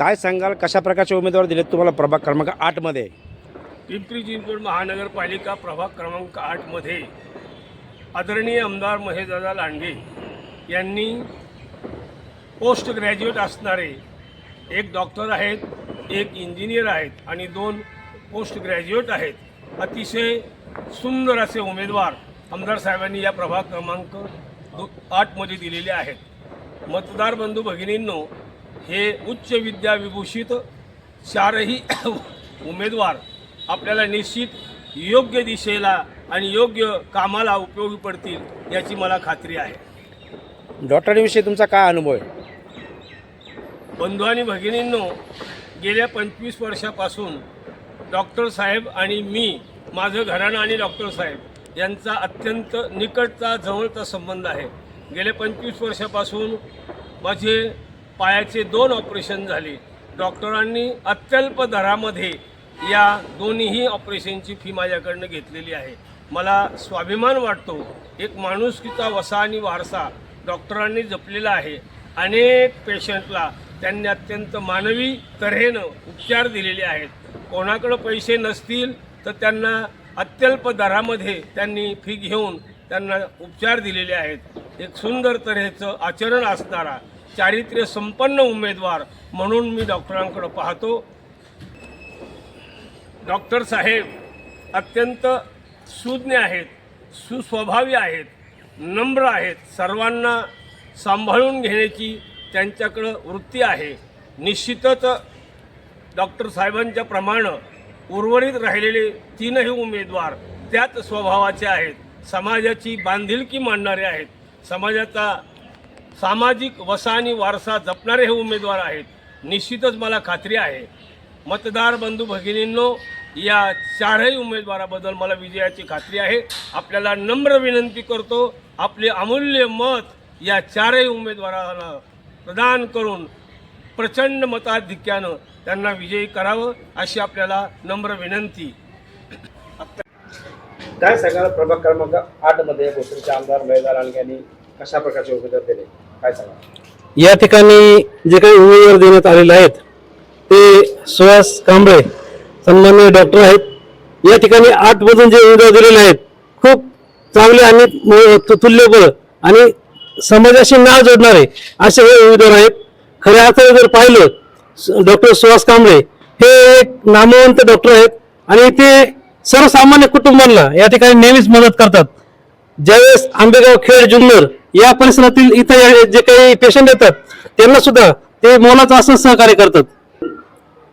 काय सांगाल, कशा प्रकारचे उमेदवार दिलेत तुम्हाला प्रभाग क्रमांक 8 मध्ये? पिंपरी चिंचवड महानगरपालिका प्रभाग क्रमांक 8 मध्ये आदरणीय आमदार महेशदादा लांडगे यांनी पोस्ट ग्रॅज्युएट असणारे एक डॉक्टर आहेत, एक इंजिनियर आहेत आणि 2 पोस्ट ग्रॅज्युएट आहेत, अतिशय सुंदर असे उमेदवार आमदार साहेबांनी या प्रभाग क्रमांक 8 मध्ये दिलेले आहेत। मतदार बंधू भगिनींनो, हे उच्च विद्या विभूषित 4ही उमेदवार आपल्याला निश्चित योग्य दिशेला आणि योग्य कामाला उपयोगी पडतील याची मला खात्री आहे। डॉक्टरविषयी तुमचा काय अनुभव आहे? बंधू आणि भगिनींनो, गेल्या 25 वर्षापासून डॉक्टर साहेब आणि मी, माझं घराणं आणि डॉक्टर साहेब यांचा अत्यंत निकटचा जवळचा संबंध आहे। गेल्या 25 वर्षापासून माझे पायाचे 2 ऑपरेशन झाले। डॉक्टरांनी अत्यल्प दरामध्ये या दोन्ही ऑपरेशनची फी माझ्याकडनं घेतलेली आहे। मला स्वाभिमान वाटतो, एक माणुसकीचा वसा आणि वारसा डॉक्टरांनी जपलेला आहे। अनेक पेशंटला त्यांनी अत्यंत मानवी तऱ्हेनं उपचार दिलेले आहेत। कोणाकडे पैसे नसतील तर त्यांना अत्यल्प दरामध्ये त्यांनी फी घेऊन त्यांना उपचार दिलेले आहेत। एक सुंदर तऱ्हेचं आचरण असणारा चारित्र्य संपन्न उमेदवार म्हणून मी डॉक्टरांकडे पाहतो। डॉक्टर साहेब अत्यंत सुज्ञ आहेत, सुस्वभावी आहेत, नम्र आहेत, सर्वांना सांभाळून घेण्याची त्यांच्याकडं वृत्ती आहे। निश्चितच डॉक्टर साहेबांच्या प्रमाणे उर्वरित राहिलेले 3ही उमेदवार त्याच स्वभावाचे आहेत, समाजाची बांधिलकी मांडणारे आहेत, समाजाचा सामाजिक वसा आणि वारसा जपणारे हे उमेदवार आहेत। निश्चितच मला खात्री आहे, मतदार बंधू भगिनींनो, या 4ही उमेदवाराबद्दल मला विजयाची खात्री आहे। आपल्याला नम्र विनंती करतो, आपले अमूल्य मत या 4ही उमेदवारांना प्रदान करून प्रचंड मताधिक्यानं त्यांना विजयी करावं अशी आपल्याला नम्र विनंती। काय सांगाल, प्रभाग क्रमांक 8 मध्ये भोसरीचे आमदार महेशदादा लांडगे यांनी कशा प्रकारचे उमेदवार दिले, काय सांगाल? या ठिकाणी जे काही उमेदवार देण्यात आलेले आहेत ते सुहास कांबळे सन्माननीय डॉक्टर आहेत। या ठिकाणी 8 मधून जे उमेदवार दिलेले आहेत खूप चांगले आणि तुल्यबळ आणि समाजाशी नाळ जोडणारे असे हे उमेदवार आहेत। खऱ्या अर्थाने जर पाहिलं, डॉक्टर सुहास कांबळे हे एक नामवंत डॉक्टर आहेत आणि ते सर्वसामान्य कुटुंबांना या ठिकाणी नेहमीच मदत करतात। ज्यावेळेस आंबेगाव खेड जुन्नर या परिसरातील इतर जे काही पेशंट येतात त्यांना सुद्धा ते मोलाचं असं सहकार्य करतात।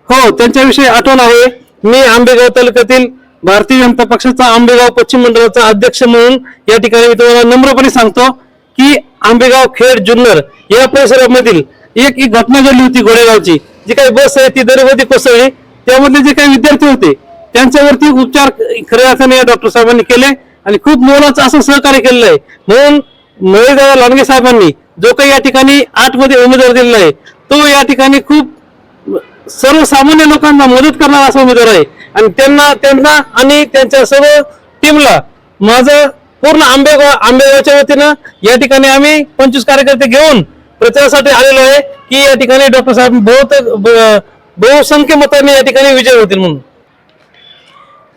हो, त्यांच्याविषयी आठवण आहे, मी आंबेगाव तालुक्यातील भारतीय जनता पक्षाचा आंबेगाव पश्चिम मंडळाचा अध्यक्ष म्हणून या ठिकाणी मी तुम्हाला नम्रपणे सांगतो की आंबेगाव खेड जुन्नर या परिसरामधील एक घटना घडली होती। घोडेगावची जी काही बस आहे ती दरीमध्ये कोसळली, त्यामधले जे काही विद्यार्थी होते त्यांच्यावरती उपचार खऱ्या अर्थाने या डॉक्टर साहेबांनी केले आणि खूप मोलाचं असं सहकार्य केलेलं आहे। म्हणून महेशदादा लांडगे साहेबांनी जो काही या ठिकाणी 8 मध्ये उमेदवार दिलेला आहे तो या ठिकाणी खूप सर्वसामान्य लोकांना मदत करणारा असा उमेदवार आहे आणि त्यांना आणि त्यांच्या सर्व टीमला माझं पूर्ण आंबेगावच्या वतीनं या ठिकाणी आम्ही 25 कार्यकर्ते घेऊन प्रचारासाठी आलेलो आहे की या ठिकाणी डॉक्टर साहेब बहुसंख्य मतांनी या ठिकाणी विजय होतील म्हणून।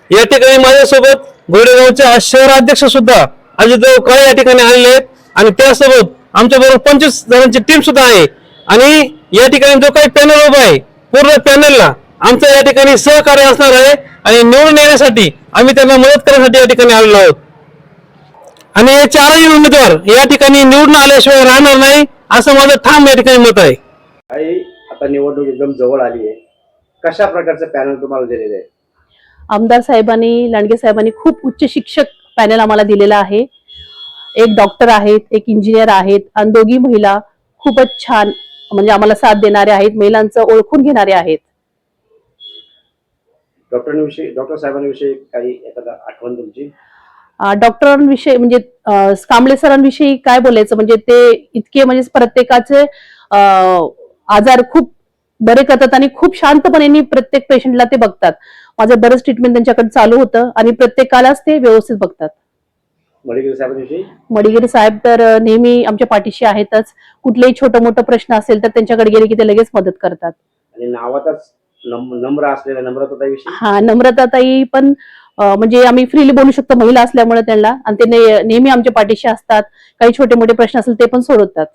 या ठिकाणी माझ्यासोबत घोडेगावचे शहराध्यक्ष सुद्धा अजितभाऊ काळे या ठिकाणी आलेले आहेत आणि त्यासोबत आमच्या बरोबर 25 जणांची टीम सुद्धा आहे आणि या ठिकाणी जो काही पॅनल उभा आहे पूर्ण पॅनलला आमचं या ठिकाणी सहकार्य असणार आहे आणि निवडून येण्यासाठी आम्ही त्यांना मदत करण्यासाठी या ठिकाणी आलेलो आहोत आणि हे 4ही उमेदवार या ठिकाणी निवडून आल्याशिवाय राहणार नाही असं माझं ठाम या ठिकाणी मत आहे। आता निवडणूक एकदम जवळ आली आहे, कशा प्रकारचं पॅनल तुम्हाला दिलेलं आहे? आमदार साहेबांनी, लांडगे साहेबांनी खूप उच्च शिक्षक पॅनल आम्हाला दिलेला आहे। एक डॉक्टर आहेत, एक इंजिनियर आहेत आणि 2 महिला खूपच छान म्हणजे आम्हाला साथ देणारे आहेत, महिलांचं ओळखून घेणारे आहेत। डॉक्टर साहेबांविषयी काही एखादा आठवण तुमची? डॉक्टरांविषयी म्हणजे कांबळे सरांविषयी काय बोलायचं, म्हणजे ते इतके म्हणजे प्रत्येकाचे आजार खूप बरे करतात आणि खूप शांतपणे प्रत्येक पेशंटला ते बघतात। माझं बरंच ट्रीटमेंट त्यांच्याकडे चालू होतं आणि प्रत्येकालाच ते व्यवस्थित बघतात। मडिगिरी साहेब तर नेहमी आमच्या पाठीशी आहेतच, कुठलेही छोटं मोठं प्रश्न असेल तर त्यांच्याकडे गेले की ते लगेच मदत करतात। आणि नावातच नम्र असलेल्या नम्रताविषयी हा, नम्रताताई पण म्हणजे आम्ही फ्रीली बोलू शकतो महिला असल्यामुळे त्यांना, आणि ते नेहमी आमच्या पाठीशी असतात. काही छोटे मोठे प्रश्न असेल ते पण सोडवतात.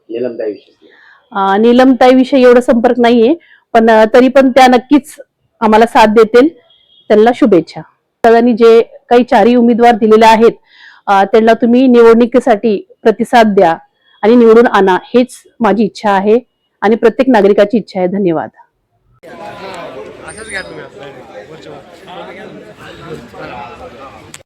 नीलमताईविषयी नीलमताईविषयी एवढा संपर्क नाहीये, पण तरी पण त्या नक्कीच आम्हाला साथ देतील. त्यांना शुभेच्छा. दादांनी जे काही चारही उमेदवार दिलेले आहेत त्यांना तुम्ही निवडणुकीसाठी प्रतिसाद द्या आणि निवडून आणा, हेच माझी इच्छा आहे आणि प्रत्येक नागरिकाची इच्छा आहे. धन्यवाद. असंच घ्या तुम्ही.